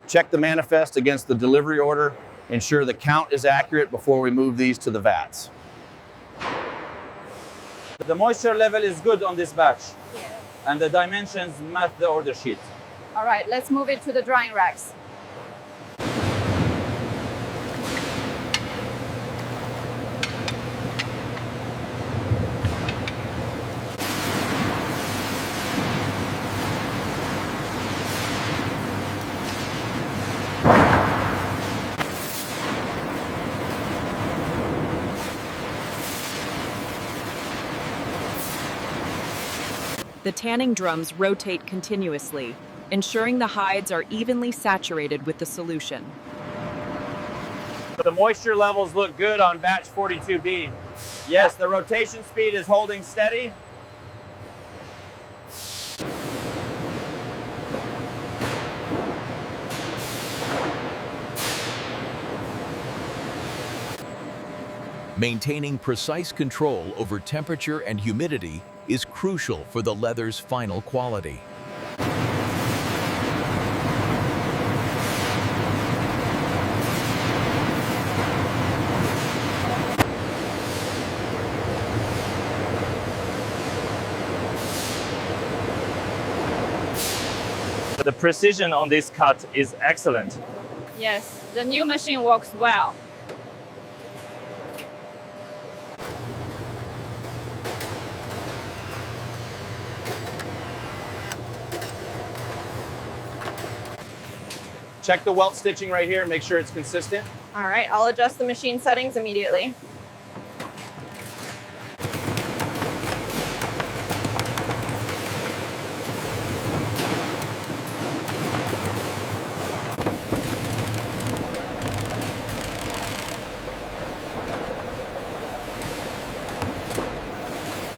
Check the manifest against the delivery order. Ensure the count is accurate before we move these to the vats. The moisture level is good on this batch. Yeah. And the dimensions match the order sheet. All right, let's move it to the drying racks. The tanning drums rotate continuously, ensuring the hides are evenly saturated with the solution. The moisture levels look good on batch 42B. Yes, the rotation speed is holding steady. Maintaining precise control over temperature and humidity is crucial for the leather's final quality. The precision on this cut is excellent. Yes, the new machine works well. Check the welt stitching right here and make sure it's consistent. All right, I'll adjust the machine settings immediately.